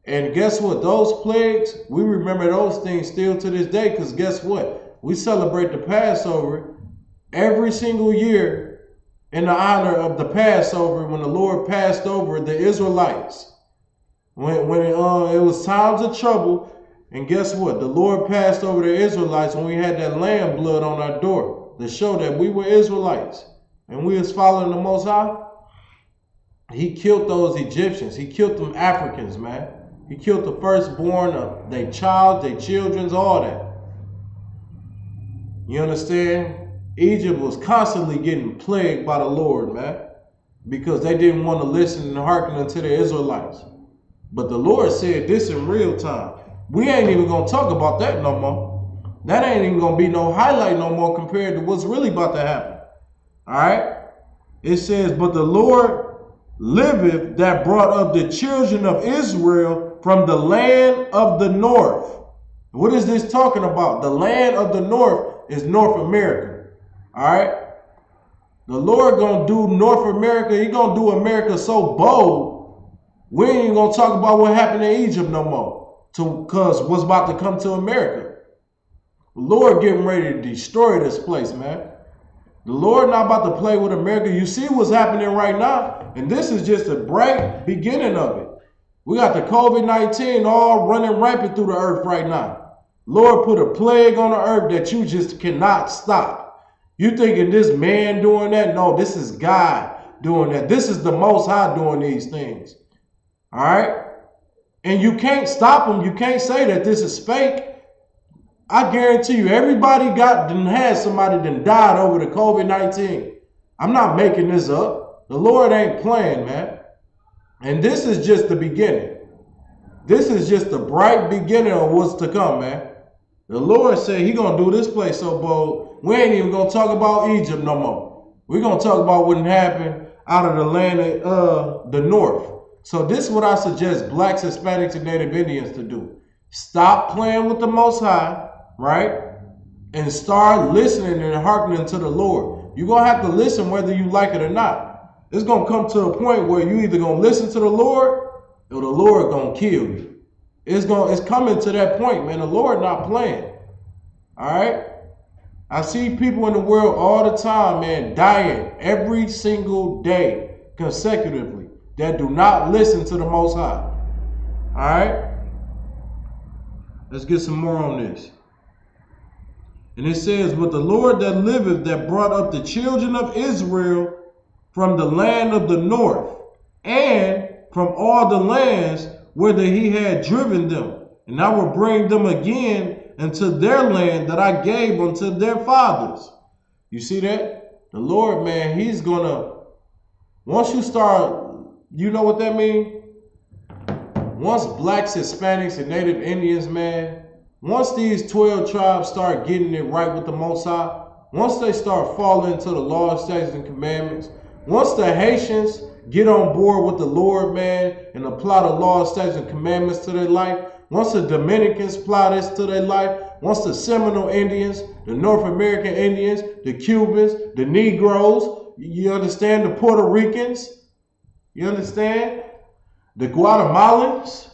[SPEAKER 7] And guess what? Those plagues, we remember those things still to this day, because guess what? We celebrate the Passover every single year in the honor of the Passover, when the Lord passed over the Israelites. When it was times of trouble, and guess what? The Lord passed over the Israelites when we had that lamb blood on our door to show that we were Israelites and we was following the Most High. He killed those Egyptians. He killed them Africans, man. He killed the firstborn of their child, their children's, all that. You understand? Egypt was constantly getting plagued by the Lord, man, because they didn't want to listen and hearken unto the Israelites. But the Lord said this in real time. We ain't even going to talk about that no more. That ain't even going to be no highlight no more compared to what's really about to happen. All right? It says, but the Lord liveth, that brought up the children of Israel from the land of the north. What is this talking about? The land of the north is North America. All right? The Lord going to do North America. He going to do America so bold, we ain't even going to talk about what happened in Egypt no more. Because what's about to come to America. The Lord getting ready to destroy this place, man. The Lord not about to play with America. You see what's happening right now. And this is just a bright beginning of it. We got the COVID-19 all running rampant through the earth right now. Lord put a plague on the earth that you just cannot stop. You thinking this man doing that? No, this is God doing that. This is the Most High doing these things. All right? And you can't stop them. You can't say that this is fake. I guarantee you, everybody had somebody that died over the COVID-19. I'm not making this up. The Lord ain't playing, man. And this is just the beginning. This is just the bright beginning of what's to come, man. The Lord said He gonna do this place so bold. We ain't even gonna talk about Egypt no more. We're gonna talk about what happened out of the land of the north. So this is what I suggest blacks, Hispanics, and Native Indians to do. Stop playing with the Most High, right? And start listening and hearkening to the Lord. You're going to have to listen whether you like it or not. It's going to come to a point where you either going to listen to the Lord or the Lord going to kill you. It's coming to that point, man. The Lord not playing. All right? I see people in the world all the time, man, dying every single day consecutively that do not listen to the Most High. All right? Let's get some more on this. And it says, but the Lord that liveth, that brought up the children of Israel from the land of the north, and from all the lands whither he had driven them. And I will bring them again into their land that I gave unto their fathers. You see that? the Lord, man, he's gonna, once you start, you know what that means? Once blacks, Hispanics, and Native Indians, man, once these 12 tribes start getting it right with the Most High, once they start falling into the law, statutes, and commandments, once the Haitians get on board with the Lord, man, and apply the law, statutes, and commandments to their life, once the Dominicans apply this to their life, once the Seminole Indians, the North American Indians, the Cubans, the Negroes, you understand, the Puerto Ricans, you understand, the Guatemalans,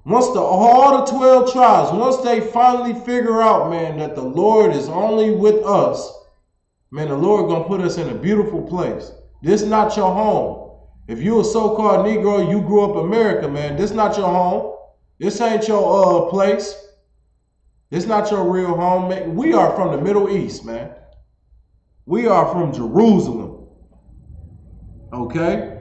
[SPEAKER 7] once all the 12 tribes, once they finally figure out, man, that the Lord is only with us, man, the Lord gonna put us in a beautiful place. This not your home. If you a so-called Negro, you grew up America, man, this not your home. This ain't your place. This not your real home, man. We are from the Middle East, man. We are from Jerusalem. Okay?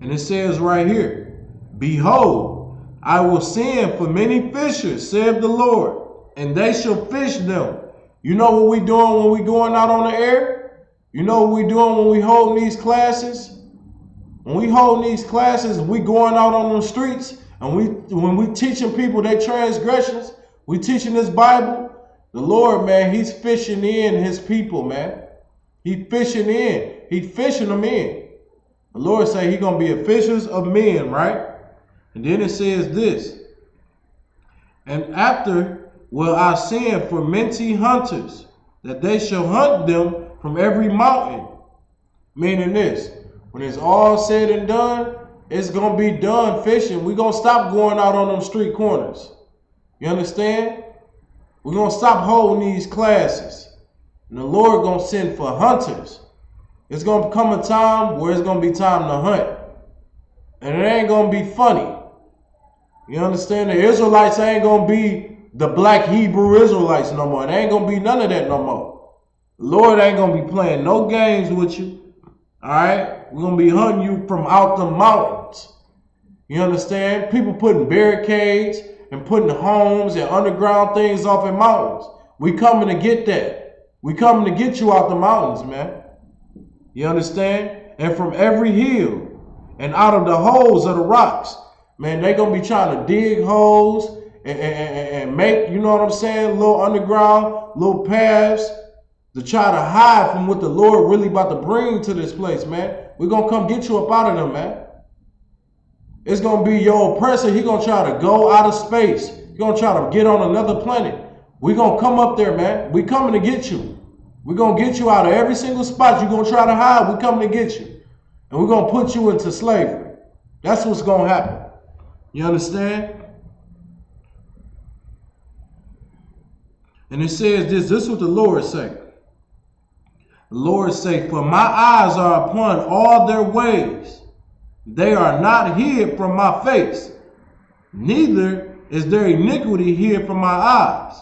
[SPEAKER 7] And it says right here, behold, I will send for many fishers, saith the Lord, and they shall fish them. You know what we doing when we going out on the air? You know what we doing when we holding these classes? When we holding these classes, we going out on the streets, and when we teaching people their transgressions, we teaching this Bible, the Lord, man, he's fishing in his people, man. He fishing in. He fishing them in. The Lord say he going to be a fishers of men, right? And then it says this. And after will I send for many hunters, that they shall hunt them from every mountain. Meaning this, when it's all said and done, it's going to be done fishing. We're going to stop going out on them street corners. You understand? We're going to stop holding these classes. And the Lord going to send for hunters. It's going to come a time where it's going to be time to hunt. And it ain't going to be funny. You understand? The Israelites ain't going to be the black Hebrew Israelites no more. It ain't going to be none of that no more. The Lord ain't going to be playing no games with you. All right? We're going to be hunting you from out the mountains. You understand? People putting barricades and putting homes and underground things off in mountains. We coming to get that. We coming to get you out the mountains, man. You understand? And from every hill and out of the holes of the rocks, man, they going to be trying to dig holes and make, you know what I'm saying, little underground, little paths to try to hide from what the Lord really about to bring to this place, man. We're going to come get you up out of them, man. It's going to be your oppressor. He's going to try to go out of space. He's going to try to get on another planet. We're going to come up there, man. We coming to get you. We're going to get you out of every single spot you're going to try to hide. We're coming to get you. And we're going to put you into slavery. That's what's going to happen. You understand? And it says this is what the Lord say. The Lord say, for my eyes are upon all their ways. They are not hid from my face. Neither is their iniquity hid from my eyes.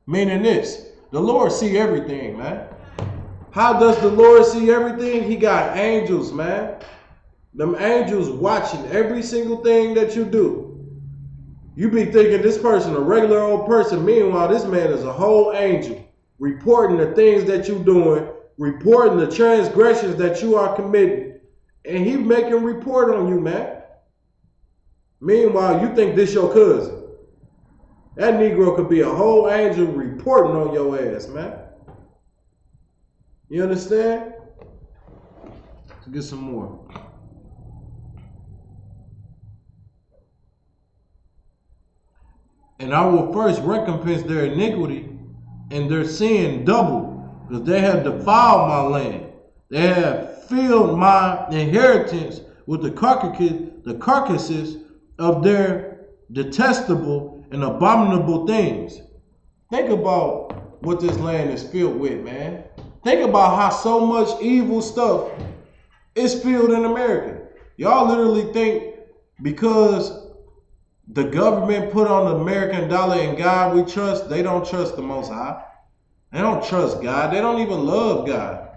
[SPEAKER 7] Meaning this, the Lord see everything, man. How does the Lord see everything? He got angels, man. Them angels watching every single thing that you do. You be thinking this person a regular old person. Meanwhile, this man is a whole angel, reporting the things that you're doing, reporting the transgressions that you are committing, and he making report on you, man. Meanwhile, you think this your cousin. That Negro could be a whole angel reporting on your ass, man. You understand? Let's get some more. And I will first recompense their iniquity and their sin double, because they have defiled my land. They have filled my inheritance with the carcasses of their detestable and abominable things. Think about what this land is filled with, man. Think about how so much evil stuff is filled in America. Y'all literally think because the government put on the American dollar and God we trust, they don't trust the Most High. They don't trust God. They don't even love God.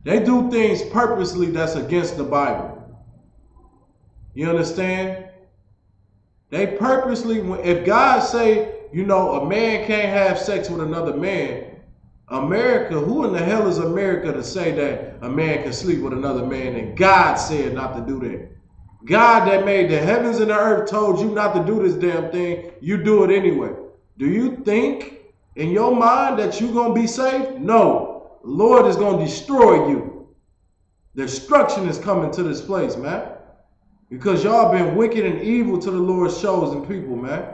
[SPEAKER 7] They do things purposely that's against the Bible. You understand? They purposely, if God say, you know, a man can't have sex with another man, America, who in the hell is America to say that a man can sleep with another man and God said not to do that? God that made the heavens and the earth told you not to do this damn thing. You do it anyway. Do you think in your mind that you're going to be safe? No. The Lord is going to destroy you. Destruction is coming to this place, man. Because y'all been wicked and evil to the Lord's chosen people, man.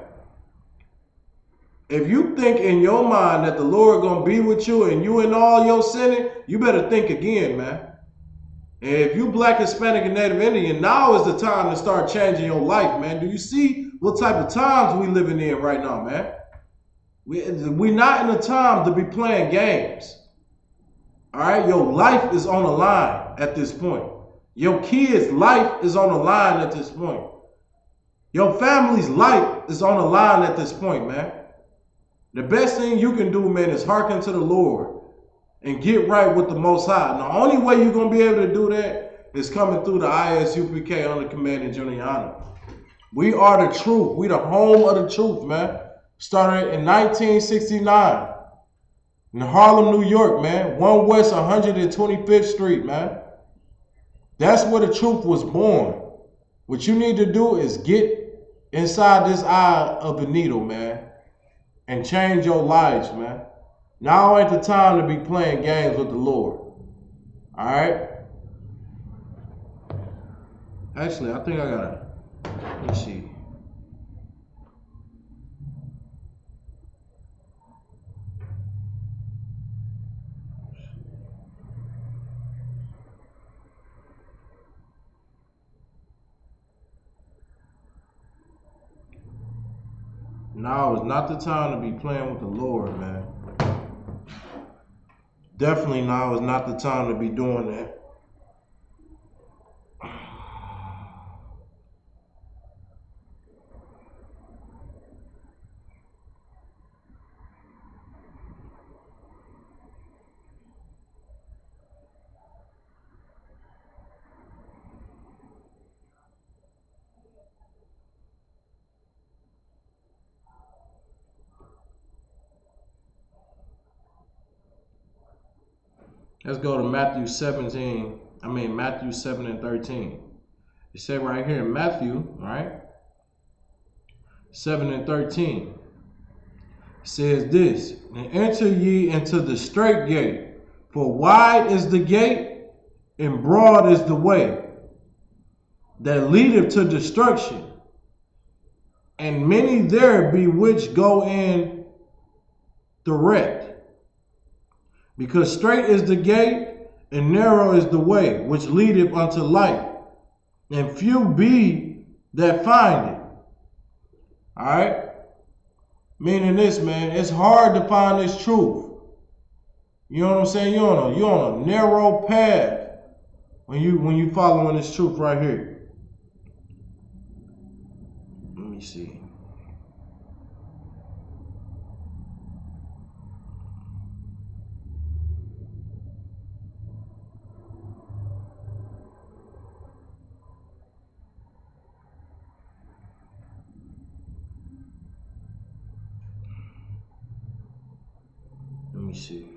[SPEAKER 7] If you think in your mind that the Lord gonna be with you and you in all your sinning, you better think again, man. And if you Black, Hispanic, and Native Indian, now is the time to start changing your life, man. Do you see what type of times we living in right now, man? We're not in a time to be playing games. All right, your life is on the line at this point. Your kids' life is on the line at this point. Your family's life is on the line at this point, man. The best thing you can do, man, is hearken to the Lord and get right with the Most High. And the only way you're going to be able to do that is coming through the ISUPK under Command and Juliana. We are the truth. We the home of the truth, man. Started in 1969 in Harlem, New York, man. 1 West 125th Street, man. That's where the truth was born. What you need to do is get inside this eye of the needle, man, and change your lives, man. Now ain't the time to be playing games with the Lord. All right? Actually, I think I gotta, let me see. Now is not the time to be playing with the Lord, man. Definitely now is not the time to be doing that. Let's go to Matthew 7 and 13. It said right here in Matthew, right? 7 and 13. It says this, and enter ye into the straight gate, for wide is the gate, and broad is the way that leadeth to destruction, and many there be which go in direct. Because straight is the gate, and narrow is the way, which leadeth unto life, and few be that find it. All right? Meaning this, man, it's hard to find this truth. You know what I'm saying? You're on a narrow path when you following this truth right here. Let me see. Let me see.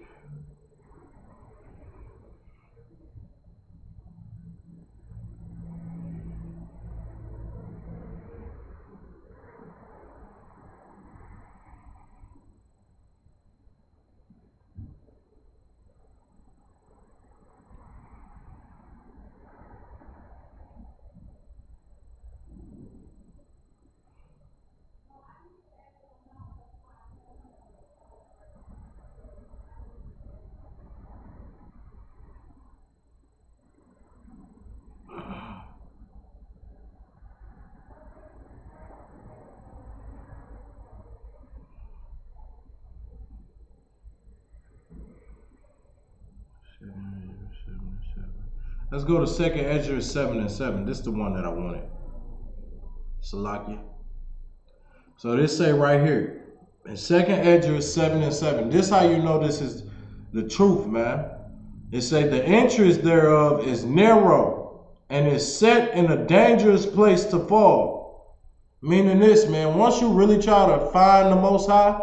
[SPEAKER 7] Let's go to 2nd Ezra 7 and 7. This is the one that I wanted. Salakia. So this say right here, in 2nd Ezra 7 and 7. This how you know this is the truth, man. It say the entrance thereof is narrow and is set in a dangerous place to fall. Meaning this, man, once you really try to find the Most High,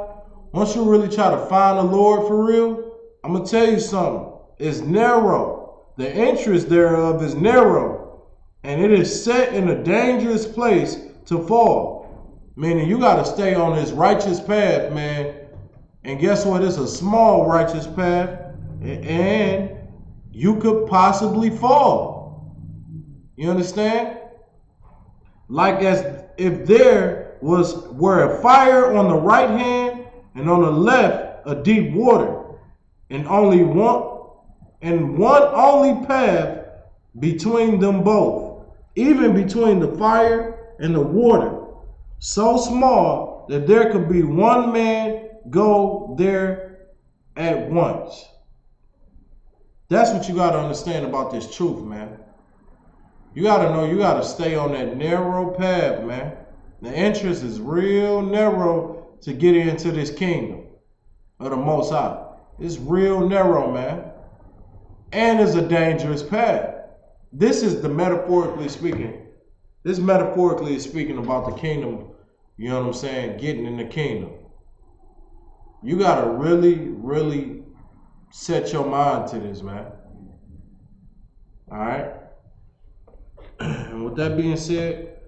[SPEAKER 7] once you really try to find the Lord for real, I'm gonna tell you something. It's narrow. The entrance thereof is narrow, and it is set in a dangerous place to fall. Meaning you gotta stay on this righteous path, man. And guess what? It's a small righteous path, and you could possibly fall. You understand? Like as if there were a fire on the right hand and on the left a deep water, and one only path between them both, even between the fire and the water, so small that there could be one man go there at once. That's what you got to understand about this truth, man. You got to know you got to stay on that narrow path, man. The entrance is real narrow to get into this kingdom of the Most High. It's real narrow, man. And it's a dangerous path. This is the metaphorically speaking. This metaphorically is speaking about the kingdom, you know what I'm saying, getting in the kingdom. You got to really, really set your mind to this, man. All right? And with that being said,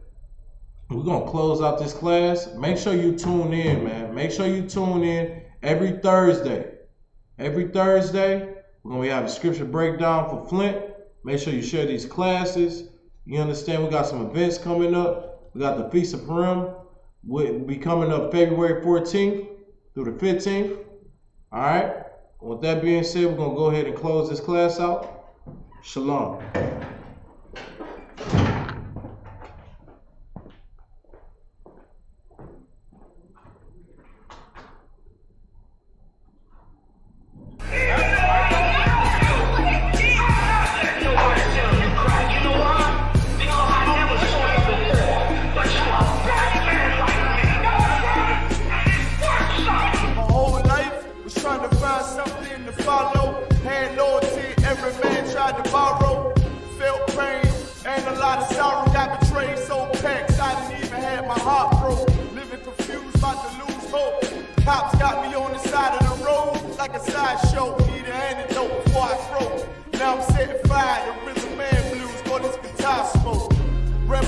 [SPEAKER 7] we're going to close out this class. Make sure you tune in, man. Make sure you tune in every Thursday. Every Thursday, we're going to have a scripture breakdown for Flint. Make sure you share these classes. You understand? We got some events coming up. We got the Feast of Purim. Will be coming up February 14th through the 15th. All right? With that being said, we're going to go ahead and close this class out. Shalom.
[SPEAKER 1] Cops got me on the side of the road like a sideshow. Need an antidote before I throw. Now I'm setting